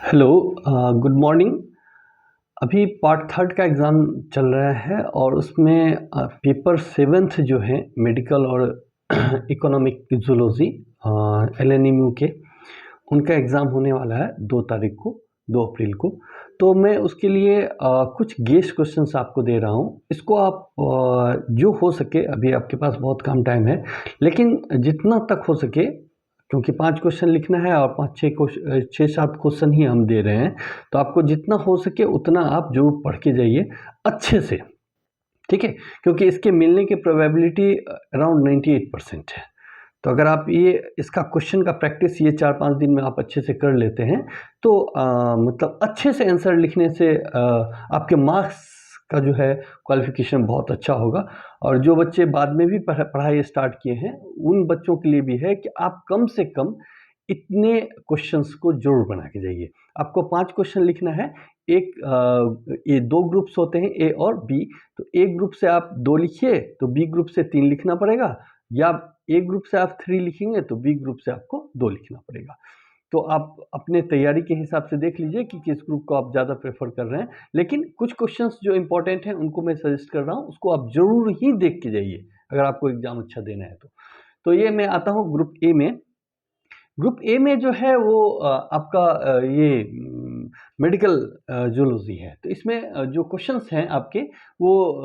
Hello. Good morning. अभी part third का exam चल रहा है और उसमें पेपर सेवन्थ जो है मेडिकल और इकोनॉमिक जूलॉजी एलएनएमयू के उनका एग्ज़ाम होने वाला है 2 तारीख को, 2 अप्रैल को। तो मैं उसके लिए कुछ गेस क्वेश्चंस आपको दे रहा हूँ। इसको आप जो हो सके, अभी आपके पास बहुत कम टाइम है, लेकिन जितना तक हो सके, क्योंकि 5 क्वेश्चन लिखना है और 6-7 क्वेश्चन ही हम दे रहे हैं, तो आपको जितना हो सके उतना आप ज़रूर पढ़ के जाइए अच्छे से, ठीक है? क्योंकि इसके मिलने की प्रोबेबिलिटी अराउंड 98% है। तो अगर आप ये इसका क्वेश्चन का प्रैक्टिस ये 4-5 दिन में आप अच्छे से कर लेते हैं, तो मतलब अच्छे से आंसर लिखने से आपके मार्क्स का जो है क्वालिफिकेशन बहुत अच्छा होगा। और जो बच्चे बाद में भी पढ़ाई स्टार्ट किए हैं, उन बच्चों के लिए भी है कि आप कम से कम इतने क्वेश्चंस को जरूर बना के जाइए। आपको 5 क्वेश्चन लिखना है। ये 2 ग्रुप्स होते हैं, ए और बी। तो ए ग्रुप से आप 2 लिखिए, तो बी ग्रुप से 3 लिखना पड़ेगा, या ए ग्रुप से आप 3 लिखेंगे तो बी ग्रुप से आपको 2 लिखना पड़ेगा। तो आप अपने तैयारी के हिसाब से देख लीजिए कि किस ग्रुप को आप ज़्यादा प्रेफर कर रहे हैं। लेकिन कुछ क्वेश्चंस जो इंपॉर्टेंट हैं उनको मैं सजेस्ट कर रहा हूँ, उसको आप जरूर ही देख के जाइए अगर आपको एग्जाम अच्छा देना है तो ये मैं आता हूँ ग्रुप ए में। ग्रुप ए में जो है वो आपका ये मेडिकल जूलॉजी है। तो इसमें जो क्वेश्चंस हैं आपके वो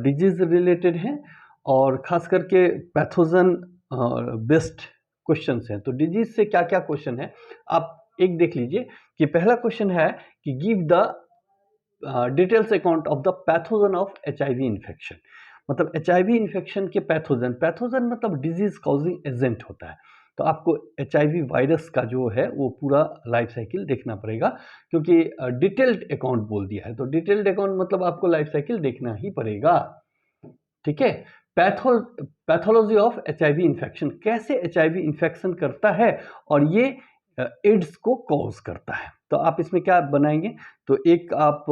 डिजीज रिलेटेड हैं और खास करके पैथोजन बेस्ड क्वेश्चंस हैं। तो डिजीज से क्या क्या क्वेश्चन है आप एक देख लीजिए कि पहला क्वेश्चन है कि give the details account of the pathogen of HIV infection. मतलब HIV इन्फेक्शन के पैथोजन मतलब डिजीज कॉजिंग एजेंट होता है। तो आपको HIV वायरस का जो है वो पूरा लाइफ साइकिल देखना पड़ेगा, क्योंकि डिटेल्ड अकाउंट बोल दिया है। तो डिटेल्ड अकाउंट मतलब आपको लाइफ साइकिल देखना ही पड़ेगा, ठीक है? पैथोलॉजी ऑफ HIV इन्फेक्शन, कैसे HIV इन्फेक्शन करता है और ये एड्स को कॉज करता है। तो आप इसमें क्या बनाएंगे, तो एक आप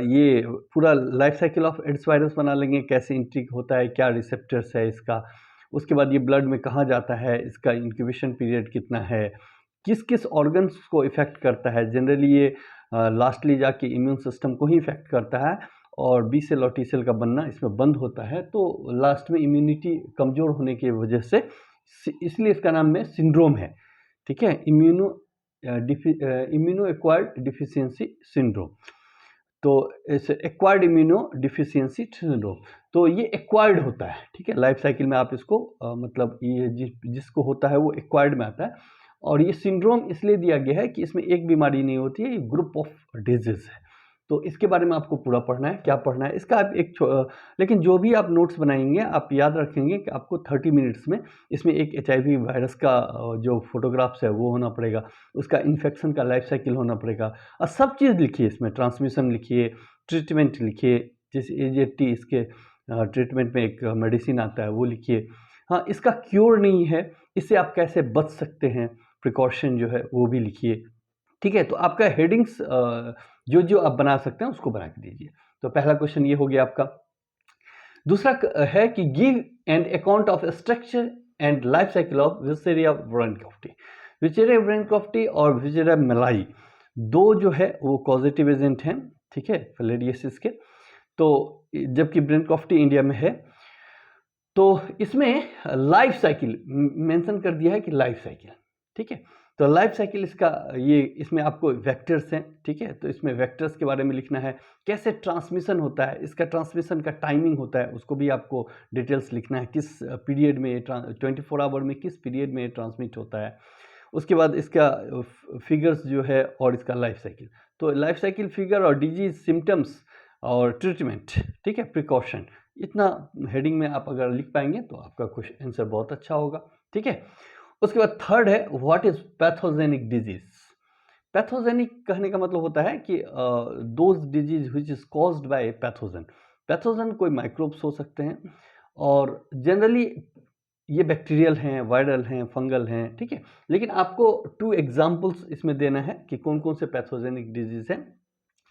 ये पूरा life cycle of AIDS virus बना लेंगे, कैसे इंट्री होता है, क्या रिसेप्टर्स है इसका, उसके बाद ये ब्लड में कहाँ जाता है, इसका इंक्यूबेशन पीरियड कितना है, किस किस ऑर्गन्स को इफेक्ट करता है। जनरली ये लास्टली जाके इम्यून सिस्टम को ही इफेक्ट करता है और बी सेल और टी सेल का बनना इसमें बंद होता है, तो लास्ट में इम्यूनिटी कमज़ोर होने की वजह से, इसलिए इसका नाम में सिंड्रोम है, ठीक है? Immuno acquired deficiency syndrome. तो इस एक्वायर्ड इम्यूनो डिफिशियंसी सिंड्रोम, तो ये एक्वायर्ड होता है, ठीक है? लाइफ साइकिल में आप इसको मतलब ये जिसको होता है वो एक्वायर्ड में आता है। और ये सिंड्रोम इसलिए दिया गया है कि इसमें एक बीमारी नहीं होती है, ये ग्रुप ऑफ डिजीज है। तो इसके बारे में आपको पूरा पढ़ना है, क्या पढ़ना है इसका आप लेकिन जो भी आप नोट्स बनाएंगे आप याद रखेंगे कि आपको 30 मिनट्स में इसमें एक HIV वायरस का जो फोटोग्राफ्स है वो होना पड़ेगा, उसका इन्फेक्शन का लाइफ साइकिल होना पड़ेगा, और सब चीज़ लिखिए इसमें, ट्रांसमिशन लिखिए, ट्रीटमेंट लिखिए, जैसे AZT इसके ट्रीटमेंट में एक मेडिसिन आता है वो लिखिए। हाँ, इसका क्योर नहीं है, इससे आप कैसे बच सकते हैं, प्रिकॉशन जो है वो भी लिखिए, ठीक है? तो आपका हेडिंग्स जो जो आप बना सकते हैं उसको बना के दीजिए। तो पहला क्वेश्चन ये हो गया आपका। दूसरा है कि give and account of structure and life cycle of विसेरिया ब्रोंकाइटिस। विसेरिया ब्रोंकाइटिस और विसेरिया मेलाई दो जो है वो कॉजेटिव एजेंट हैं, ठीक है, फिलेरियोसिस के। तो जबकि ब्रोंकाइटिस इंडिया में है, तो इसमें लाइफ साइकिल मेंशन कर दिया है कि लाइफ साइकिल, ठीक है? तो लाइफ साइकिल इसका ये इसमें आपको वेक्टर्स हैं, ठीक है? तो इसमें वेक्टर्स के बारे में लिखना है, कैसे ट्रांसमिशन होता है, इसका ट्रांसमिशन का टाइमिंग होता है उसको भी आपको डिटेल्स लिखना है, किस पीरियड में 24 आवर में किस पीरियड में ट्रांसमिट होता है। उसके बाद इसका फिगर्स जो है और इसका लाइफ साइकिल। तो लाइफ साइकिल फिगर और डिजीज सिम्टम्स और ट्रीटमेंट, ठीक है, प्रिकॉशन, इतना हेडिंग में आप अगर लिख पाएंगे तो आपका क्वेश्चन आंसर बहुत अच्छा होगा, ठीक है? उसके बाद थर्ड है what is pathogenic disease. Pathogenic कहने का मतलब होता है कि those disease which is caused by pathogen. Pathogen कोई माइक्रोब्स हो सकते हैं और जनरली ये बैक्टीरियल हैं, वायरल हैं, फंगल हैं, ठीक है? लेकिन आपको 2 एग्जाम्पल्स इसमें देना है कि कौन कौन से पैथोजेनिक डिजीज हैं,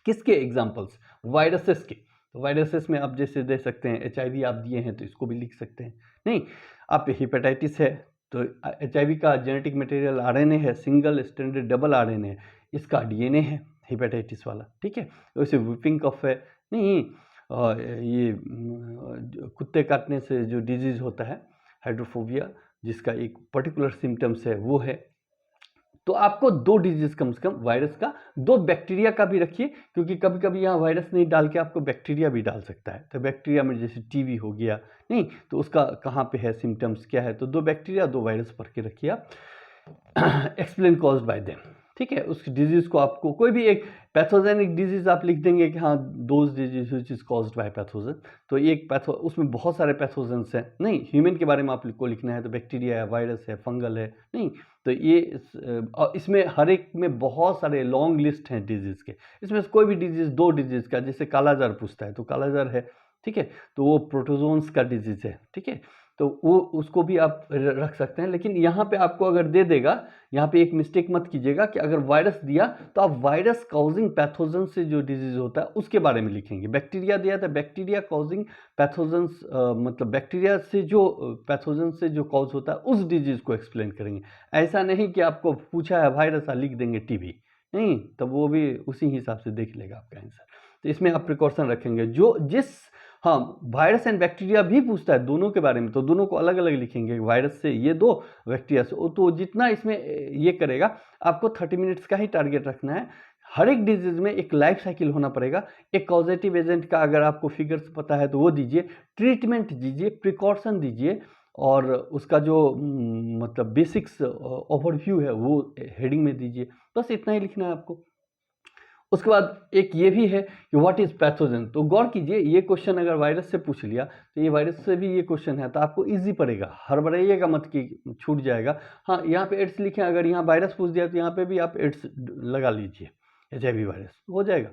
किसके एग्जाम्पल्स, वायरसेस के। तो वायरसेस में आप जैसे दे सकते हैं, HIV आप दिए हैं तो इसको भी लिख सकते हैं। नहीं, आप हेपेटाइटिस है तो HIV का जेनेटिक मटेरियल RNA है, सिंगल स्ट्रैंडेड डबल RNA है, इसका डीएनए है हेपेटाइटिस वाला, ठीक है। वैसे व्हिपिंग कफ है, नहीं ये कुत्ते काटने से जो डिजीज़ होता है हाइड्रोफोबिया, जिसका एक पर्टिकुलर सिम्टम्स है वो है। तो आपको 2 डिजीज़ कम से कम वायरस का, 2 बैक्टीरिया का भी रखिए, क्योंकि कभी कभी यहाँ वायरस नहीं डाल के आपको बैक्टीरिया भी डाल सकता है। तो बैक्टीरिया में जैसे टीबी हो गया, नहीं तो उसका कहाँ पे है सिम्टम्स क्या है, तो 2 बैक्टीरिया 2 वायरस पढ़ के रखिए आप। एक्सप्लेन कॉज्ड बाय देम, ठीक है। उस डिजीज़ को आपको कोई भी एक पैथोजेनिक डिजीज़ आप लिख देंगे कि हाँ those disease which is caused by pathogen, तो एक उसमें बहुत सारे पैथोजेंस हैं, नहीं ह्यूमन के बारे में आपको लिखना है तो बैक्टीरिया है, वायरस है, फंगल है, नहीं तो ये इसमें हर एक में बहुत सारे लॉन्ग लिस्ट हैं डिजीज़ के। इसमें से कोई भी डिजीज़ 2 डिजीज़ का, जैसे कालाजार पूछता है तो कालाजार है, ठीक है, तो वो प्रोटोजोन्स का डिजीज़ है, ठीक है, तो वो उसको भी आप रख सकते हैं। लेकिन यहाँ पे आपको अगर दे देगा, यहाँ पे एक मिस्टेक मत कीजिएगा कि अगर वायरस दिया तो आप वायरस कॉजिंग पैथोजन से जो डिजीज होता है उसके बारे में लिखेंगे। बैक्टीरिया दिया तो बैक्टीरिया कॉजिंग पैथोजन्स, मतलब बैक्टीरिया से जो पैथोजन से जो कॉज होता है उस डिजीज को एक्सप्लेन करेंगे। ऐसा नहीं कि आपको पूछा है वायरस लिख देंगे टीबी, नहीं, तब वो भी उसी हिसाब से देख लेगा आपका आंसर। तो इसमें आप प्रिकॉशन रखेंगे। जो जिस हाँ वायरस एंड बैक्टीरिया भी पूछता है दोनों के बारे में, तो दोनों को अलग अलग लिखेंगे, वायरस से ये 2, बैक्टीरिया से, तो जितना इसमें ये करेगा आपको 30 मिनट्स का ही टारगेट रखना है। हर एक डिजीज में एक लाइफ साइकिल होना पड़ेगा। एक कॉजेटिव एजेंट का अगर आपको फिगर्स पता है तो वो दीजिए, ट्रीटमेंट दीजिए, प्रिकॉशन दीजिए, और उसका जो मतलब बेसिक्स ओवरव्यू है वो हेडिंग में दीजिए। बस इतना ही लिखना है आपको। उसके बाद एक ये भी है कि व्हाट इज पैथोजन। तो गौर कीजिए, ये क्वेश्चन अगर वायरस से पूछ लिया तो ये वायरस से भी ये क्वेश्चन है तो आपको इजी पड़ेगा, हड़बड़ाइएगा मत कि छूट जाएगा। हाँ यहाँ पे एड्स लिखे, अगर यहाँ वायरस पूछ दिया तो यहाँ पे भी आप एड्स लगा लीजिए, HIV वायरस हो जाएगा,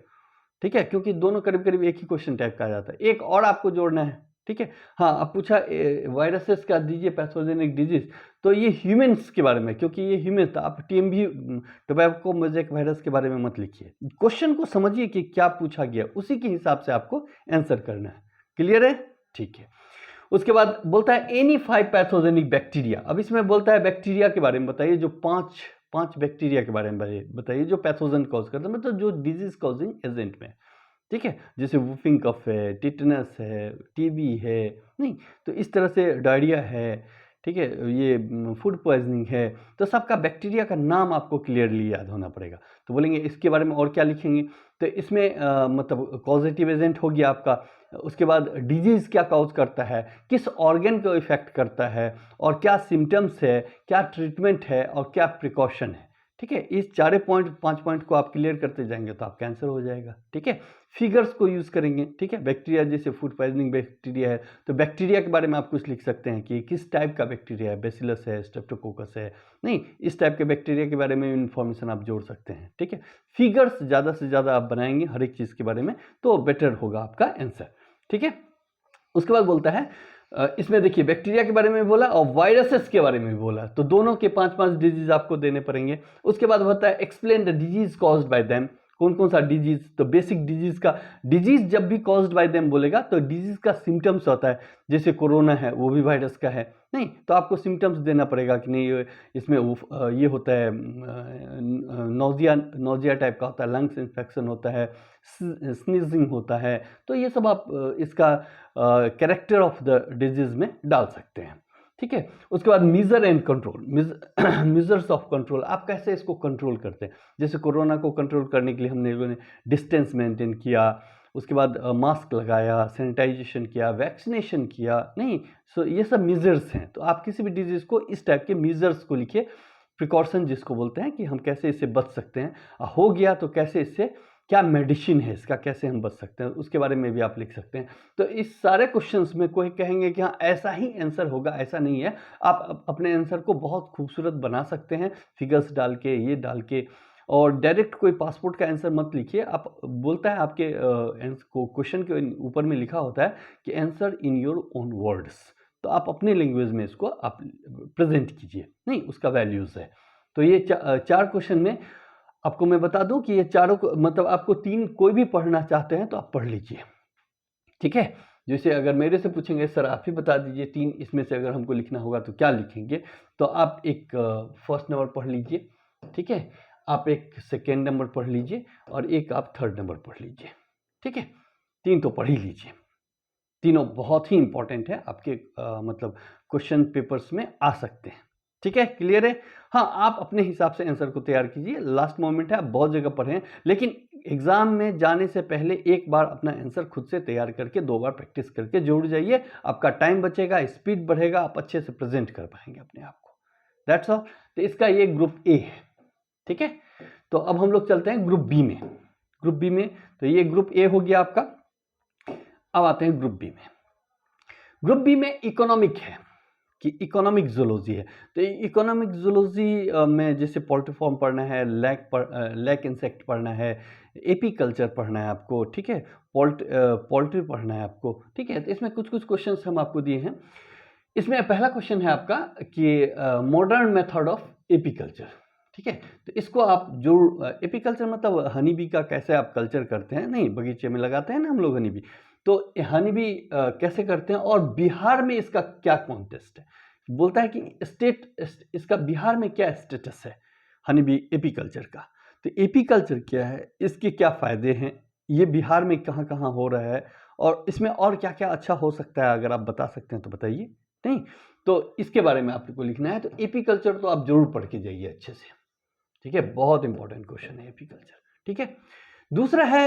ठीक है, क्योंकि दोनों करीब करीब एक ही क्वेश्चन टाइप का आ जाता है। एक और आपको जोड़ना है, ठीक है। हाँ अब पूछा वायरसेस का दीजिए पैथोजेनिक डिजीज, तो ये ह्यूमन्स के बारे में, क्योंकि ये ह्यूमन था, आप TMV टोबैको मोज़ेक वायरस के बारे में मत लिखिए। क्वेश्चन को समझिए कि क्या पूछा गया, उसी के हिसाब से आपको आंसर करना है। क्लियर है, ठीक है। उसके बाद बोलता है एनी 5 पैथोजेनिक बैक्टीरिया। अब इसमें बोलता है बैक्टीरिया के बारे में बताइए, जो पांच बैक्टीरिया के बारे में बताइए जो पैथोजन कॉज करते हैं, मतलब जो डिजीज कॉजिंग एजेंट में, ठीक है, जैसे वुफिंग कफ है, टिटनस है, टीबी है, नहीं तो इस तरह से डायरिया है, ठीक है, ये फूड पॉइजनिंग है। तो सबका बैक्टीरिया का नाम आपको क्लियरली याद होना पड़ेगा। तो बोलेंगे इसके बारे में और क्या लिखेंगे, तो इसमें मतलब कॉजेटिव एजेंट हो गया आपका। उसके बाद डिजीज़ क्या कॉज करता है, किस ऑर्गन को इफेक्ट करता है, और क्या सिम्टम्स है, क्या ट्रीटमेंट है, और क्या प्रिकॉशन है, ठीक है। इस 5 पॉइंट को आप क्लियर करते जाएंगे तो आपका आंसर हो जाएगा, ठीक है। फिगर्स को यूज करेंगे, ठीक है। बैक्टीरिया जैसे फूड पॉइजनिंग बैक्टीरिया है तो बैक्टीरिया के बारे में आप कुछ लिख सकते हैं कि किस टाइप का बैक्टीरिया है, बेसिलस है, स्ट्रेप्टोकोकस है, नहीं इस टाइप के बैक्टीरिया के बारे में इन्फॉर्मेशन आप जोड़ सकते हैं, ठीक है। फिगर्स ज़्यादा से ज़्यादा आप बनाएंगे हर एक चीज़ के बारे में तो बेटर होगा आपका आंसर, ठीक है। उसके बाद बोलता है इसमें देखिए बैक्टीरिया के बारे में बोला और वायरसेस के बारे में भी बोला, तो दोनों के 5 डिजीज आपको देने पड़ेंगे। उसके बाद होता है explain the disease caused by them. कौन कौन सा डिजीज, तो बेसिक डिजीज का, डिजीज जब भी कॉज्ड बाय देम बोलेगा तो डिजीज का सिम्टम्स होता है, जैसे कोरोना है वो भी वायरस का है, नहीं तो आपको सिम्टम्स देना पड़ेगा कि नहीं इसमें ये होता है नोजिया टाइप का होता है, लंग्स इन्फेक्शन होता है, स्नीजिंग होता है, तो ये सब आप इसका कैरेक्टर ऑफ द डिजीज में डाल सकते हैं, ठीक है। उसके बाद measure and control, measures of control, आप कैसे इसको कंट्रोल करते हैं। जैसे कोरोना को कंट्रोल करने के लिए हमने लोगों ने डिस्टेंस मेंटेन किया, उसके बाद मास्क लगाया, सैनिटाइजेशन किया, वैक्सीनेशन किया, नहीं सो ये सब मीजर्स हैं। तो आप किसी भी डिजीज़ को इस टाइप के मीजर्स को लिखिए, प्रिकॉशन जिसको बोलते हैं कि हम कैसे इससे बच सकते हैं, हो गया तो कैसे इससे, क्या मेडिसिन है इसका, कैसे हम बच सकते हैं, उसके बारे में भी आप लिख सकते हैं। तो इस सारे क्वेश्चंस में कोई कहेंगे कि हाँ ऐसा ही आंसर होगा, ऐसा नहीं है। आप अपने आंसर को बहुत खूबसूरत बना सकते हैं फिगर्स डाल के, ये डाल के, और डायरेक्ट कोई पासपोर्ट का आंसर मत लिखिए। आप बोलता है आपके क्वेश्चन के ऊपर में लिखा होता है कि answer in your own words, तो आप अपने लैंग्वेज में इसको आप प्रेजेंट कीजिए, नहीं उसका वैल्यूज़ है। तो ये 4 क्वेश्चन में आपको मैं बता दूं कि ये चारों को, मतलब आपको 3 कोई भी पढ़ना चाहते हैं तो आप पढ़ लीजिए, ठीक है। जैसे अगर मेरे से पूछेंगे सर आप ही बता दीजिए 3 इसमें से अगर हमको लिखना होगा तो क्या लिखेंगे, तो आप एक फर्स्ट नंबर पढ़ लीजिए, ठीक है। आप एक सेकेंड नंबर पढ़ लीजिए और एक आप थर्ड नंबर पढ़ लीजिए, ठीक है। 3 तो पढ़ ही लीजिए, तीनों बहुत ही इंपॉर्टेंट है, आपके मतलब क्वेश्चन पेपर्स में आ सकते हैं, ठीक है। क्लियर है? हाँ, आप अपने हिसाब से आंसर को तैयार कीजिए, लास्ट मोमेंट है, आप बहुत जगह पढ़े हैं, लेकिन एग्जाम में जाने से पहले एक बार अपना आंसर खुद से तैयार करके 2 बार प्रैक्टिस करके जरूर जाइए, आपका टाइम बचेगा, स्पीड बढ़ेगा, आप अच्छे से प्रेजेंट कर पाएंगे अपने आप को। That's all. तो इसका ये ग्रुप ए है, ठीक है। तो अब हम लोग चलते हैं ग्रुप बी में। ग्रुप बी में तो ये ग्रुप ए हो गया आपका। अब आते हैं ग्रुप बी में। ग्रुप बी में इकोनॉमिक है कि इकोनॉमिक जूलॉजी है। तो इकोनॉमिक जूलॉजी में जैसे पोल्ट्री फॉर्म पढ़ना है, लैक इंसेक्ट पढ़ना है, एपी कल्चर पढ़ना है आपको, ठीक है, पोल्ट्री पढ़ना है आपको, ठीक है। तो इसमें कुछ कुछ क्वेश्चंस हम आपको दिए हैं। इसमें पहला क्वेश्चन है आपका कि modern method of AP culture, ठीक है। तो इसको आप जो एपी कल्चर मतलब हनी बी का कैसे आप कल्चर करते हैं, नहीं बगीचे में लगाते हैं ना हम लोग हनी बी, तो हनी बी कैसे करते हैं और बिहार में इसका क्या कॉन्टेस्ट है। बोलता है कि स्टेट इसका बिहार में क्या स्टेटस है हनी बी एपी कल्चर का। तो एपी कल्चर क्या है, इसके क्या फ़ायदे हैं, ये बिहार में कहाँ कहाँ हो रहा है, और इसमें और क्या क्या अच्छा हो सकता है, अगर आप बता सकते हैं तो बताइए। नहीं तो इसके बारे में आपको लिखना है। तो एपी कल्चर तो आप जरूर पढ़ के जाइए अच्छे से, ठीक है, बहुत इंपॉर्टेंट क्वेश्चन है एपी कल्चर, ठीक है। दूसरा है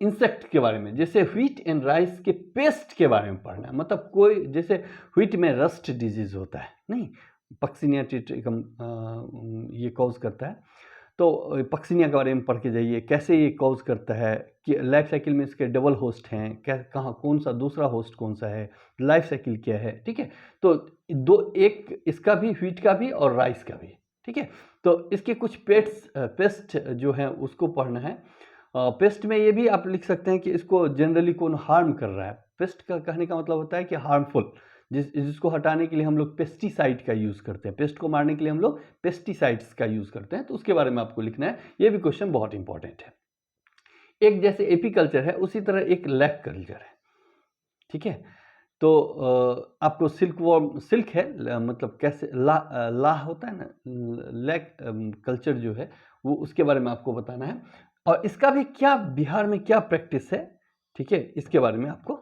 इंसेक्ट के बारे में, जैसे व्हीट एंड राइस के पेस्ट के बारे में पढ़ना है। मतलब कोई जैसे व्हीट में रस्ट डिजीज होता है, नहीं पक्सिनिया टिट्रिकम ये कॉज करता है, तो पक्सिनिया के बारे में पढ़ के जाइए, कैसे ये कॉज करता है, कि लाइफ साइकिल में इसके डबल होस्ट हैं, क्या कहाँ कौन सा दूसरा होस्ट कौन सा है, लाइफ साइकिल क्या है, ठीक है। तो एक इसका भी, व्हीट का भी और राइस का भी, ठीक है। तो इसके कुछ पेस्ट जो हैं उसको पढ़ना है। पेस्ट में ये भी आप लिख सकते हैं कि इसको जनरली कौन हार्म कर रहा है। पेस्ट का कहने का मतलब होता है कि हार्मफुल, जिसको हटाने के लिए हम लोग पेस्टिसाइड का यूज़ करते हैं, पेस्ट को मारने के लिए हम लोग पेस्टिसाइड्स का यूज़ करते हैं, तो उसके बारे में आपको लिखना है। ये भी क्वेश्चन बहुत इंपॉर्टेंट है। एक जैसे एपी कल्चर है उसी तरह एक लैक कल्चर है, ठीक है। तो आपको सिल्क है, मतलब कैसे ला होता है ना, लैक कल्चर जो है वो, उसके बारे में आपको बताना है, और इसका भी क्या बिहार में क्या प्रैक्टिस है, ठीक है, इसके बारे में आपको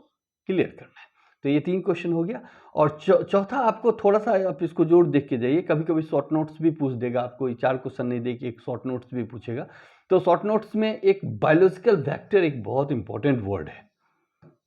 क्लियर करना है। तो ये 3 क्वेश्चन हो गया। और चौथा आपको थोड़ा सा आप इसको जोर देख के जाइए, कभी कभी शॉर्ट नोट्स भी पूछ देगा आपको, 4 क्वेश्चन नहीं दे के एक शॉर्ट नोट्स भी पूछेगा। तो शॉर्ट नोट्स में एक बायोलॉजिकल वेक्टर एक बहुत इंपॉर्टेंट वर्ड है,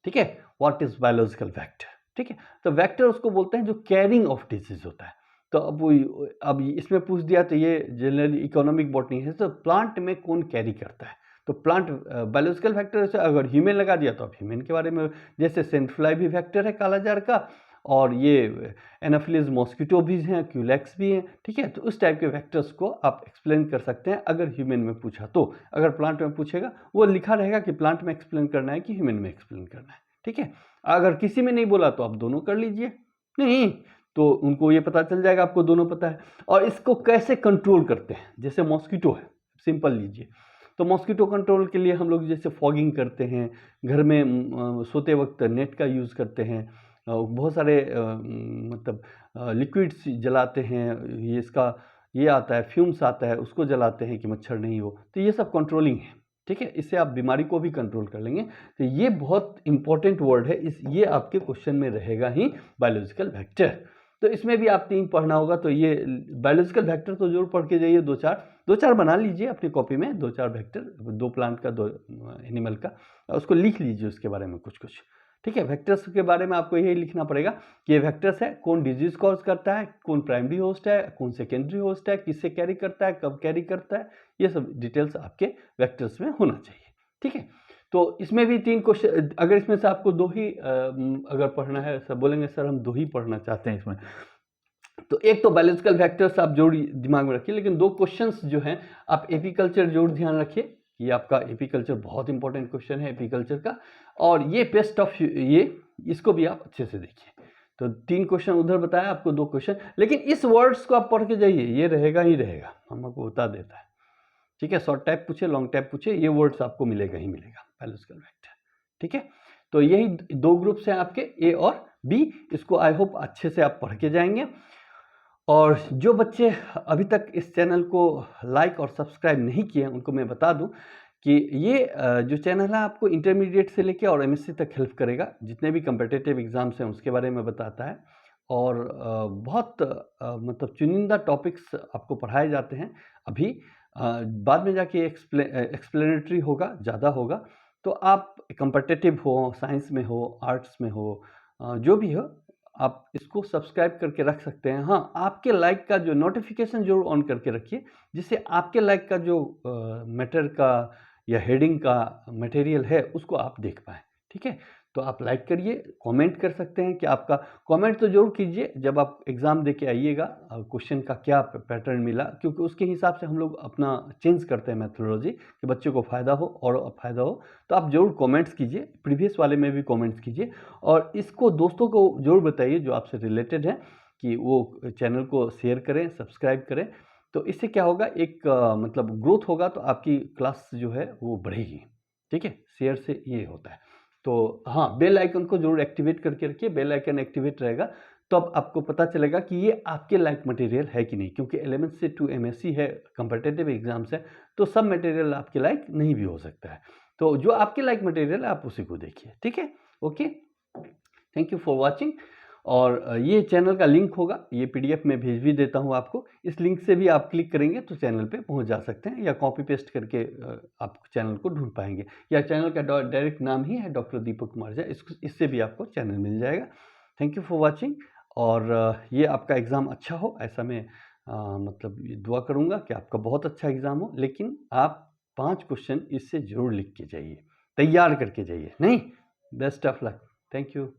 ठीक है। व्हाट इज बायोलॉजिकल वेक्टर, ठीक है। तो वेक्टर उसको बोलते हैं जो कैरिंग ऑफ डिजीज होता है। तो अब इसमें पूछ दिया, तो ये जनरली इकोनॉमिक बॉटनी है, तो प्लांट में कौन कैरी करता है, तो प्लांट बायोलॉजिकल फैक्टर से अगर ह्यूमन लगा दिया तो आप ह्यूमन के बारे में, जैसे सेंटफ्लाई भी फैक्टर है कालाजार का, और ये एनाफिलिस मॉस्किटो भी हैं, क्यूलेक्स भी हैं, ठीक है। तो उस टाइप के वेक्टर्स को आप एक्सप्लेन कर सकते हैं अगर ह्यूमन में पूछा तो। अगर प्लांट में पूछेगा वो लिखा रहेगा कि प्लांट में एक्सप्लेन करना है कि ह्यूमन में एक्सप्लेन करना है, ठीक है। अगर किसी में नहीं बोला तो आप दोनों कर लीजिए, नहीं तो उनको ये पता चल जाएगा आपको दोनों पता है। और इसको कैसे कंट्रोल करते हैं, जैसे मॉस्किटो है, सिंपल लीजिए, तो मॉस्किटो कंट्रोल के लिए हम लोग जैसे फॉगिंग करते हैं, घर में सोते वक्त नेट का यूज़ करते हैं, बहुत सारे मतलब लिक्विड्स जलाते हैं, ये इसका ये आता है, फ्यूम्स आता है, उसको जलाते हैं कि मच्छर नहीं हो। तो ये सब कंट्रोलिंग है, ठीक है, इससे आप बीमारी को भी कंट्रोल कर लेंगे। तो ये बहुत इंपॉर्टेंट वर्ड है, ये आपके क्वेश्चन में रहेगा ही, बायोलॉजिकल वेक्टर। तो इसमें भी आप 3 पढ़ना होगा, तो ये बायोलॉजिकल वेक्टर तो जरूर पढ़ के जाइए, 2-4 बना लीजिए अपनी कॉपी में, 2-4 वेक्टर, 2 प्लांट का 2 एनिमल का, उसको लिख लीजिए उसके बारे में कुछ कुछ, ठीक है। वेक्टर्स के बारे में आपको यही लिखना पड़ेगा कि ये वेक्टर्स है, कौन डिजीज कॉज करता है, कौन प्राइमरी होस्ट है, कौन सेकेंडरी होस्ट है, किससे कैरी करता है, कब कैरी करता है, ये सब डिटेल्स आपके वेक्टर्स में होना चाहिए, ठीक है। तो इसमें भी 3 क्वेश्चन, अगर इसमें से आपको 2 ही अगर पढ़ना है, सब बोलेंगे सर हम 2 ही पढ़ना चाहते हैं इसमें, तो एक तो बायोलॉजिकल फैक्टर्स आप जरूर दिमाग में रखिए, लेकिन 2 क्वेश्चंस जो हैं आप एपीकल्चर जरूर ध्यान रखिए, ये आपका एपीकल्चर बहुत इंपॉर्टेंट क्वेश्चन है एपीकल्चर का, और ये पेस्ट ऑफ ये, इसको भी आप अच्छे से देखिए। तो 3 क्वेश्चन उधर बताया आपको, 2 क्वेश्चन, लेकिन इस वर्ड्स को आप पढ़ के जाइए, ये रहेगा ही रहेगा, हम आपको बता देता है, ठीक है। शॉर्ट टाइप पूछे, लॉन्ग टाइप पूछे, ये वर्ड्स आपको मिलेगा ही मिलेगा, बायोलॉजिकल वेक्टर, ठीक है। तो यही 2 ग्रुप्स हैं आपके, ए और बी, इसको आई होप अच्छे से आप पढ़ के जाएंगे। और जो बच्चे अभी तक इस चैनल को लाइक और सब्सक्राइब नहीं किए हैं, उनको मैं बता दूं कि ये जो चैनल है आपको इंटरमीडिएट से लेके और एमएससी तक हेल्प करेगा। जितने भी कम्पिटिटिव एग्ज़ाम्स हैं उसके बारे में बताता है और बहुत मतलब चुनिंदा टॉपिक्स आपको पढ़ाए जाते हैं। अभी बाद में जाके एक्सप्लेनेटरी होगा, ज़्यादा होगा। तो आप कम्पिटिटिव हो, साइंस में हो, आर्ट्स में हो, जो भी हो, आप इसको सब्सक्राइब करके रख सकते हैं। हाँ, आपके लाइक का जो नोटिफिकेशन ज़रूर ऑन करके रखिए, जिससे आपके लाइक का जो मैटर का या हेडिंग का मटेरियल है उसको आप देख पाएँ, ठीक है? तो आप लाइक करिए, कमेंट कर सकते हैं कि आपका कमेंट तो ज़रूर कीजिए जब आप एग्ज़ाम दे के आइएगा, क्वेश्चन का क्या पैटर्न मिला, क्योंकि उसके हिसाब से हम लोग अपना चेंज करते हैं मेथोडोलॉजी कि बच्चों को फ़ायदा हो और फ़ायदा हो। तो आप ज़रूर कमेंट्स कीजिए, प्रीवियस वाले में भी कमेंट्स कीजिए और इसको दोस्तों को ज़रूर बताइए जो आपसे रिलेटेड हैं कि वो चैनल को शेयर करें, सब्सक्राइब करें। तो इससे क्या होगा, एक मतलब ग्रोथ होगा तो आपकी क्लास जो है वो बढ़ेगी, ठीक है? शेयर से ये होता है। तो हाँ, बेल आइकन को ज़रूर एक्टिवेट करके रखिए। बेल आइकन एक्टिवेट रहेगा तो अब आपको पता चलेगा कि ये आपके लायक मटेरियल है कि नहीं, क्योंकि 11th से टू एमएससी है, कम्पिटिटिव एग्जाम्स है, तो सब मटेरियल आपके लायक नहीं भी हो सकता है। तो जो आपके लायक मटेरियल है आप उसी को देखिए, ठीक है? Okay, thank you for watching. और ये चैनल का लिंक होगा, ये पीडीएफ में भेज भी देता हूँ आपको। इस लिंक से भी आप क्लिक करेंगे तो चैनल पे पहुँच जा सकते हैं, या कॉपी पेस्ट करके आप चैनल को ढूंढ पाएंगे, या चैनल का डायरेक्ट नाम ही है डॉक्टर दीपक कुमार झा, इससे भी आपको चैनल मिल जाएगा। Thank you for watching. और ये आपका एग्ज़ाम अच्छा हो, ऐसा मैं मतलब ये दुआ करूँगा कि आपका बहुत अच्छा एग्ज़ाम हो, लेकिन आप 5 क्वेश्चन इससे ज़रूर लिख के जाइए, तैयार करके जाइए, नहीं? Best of luck. Thank you.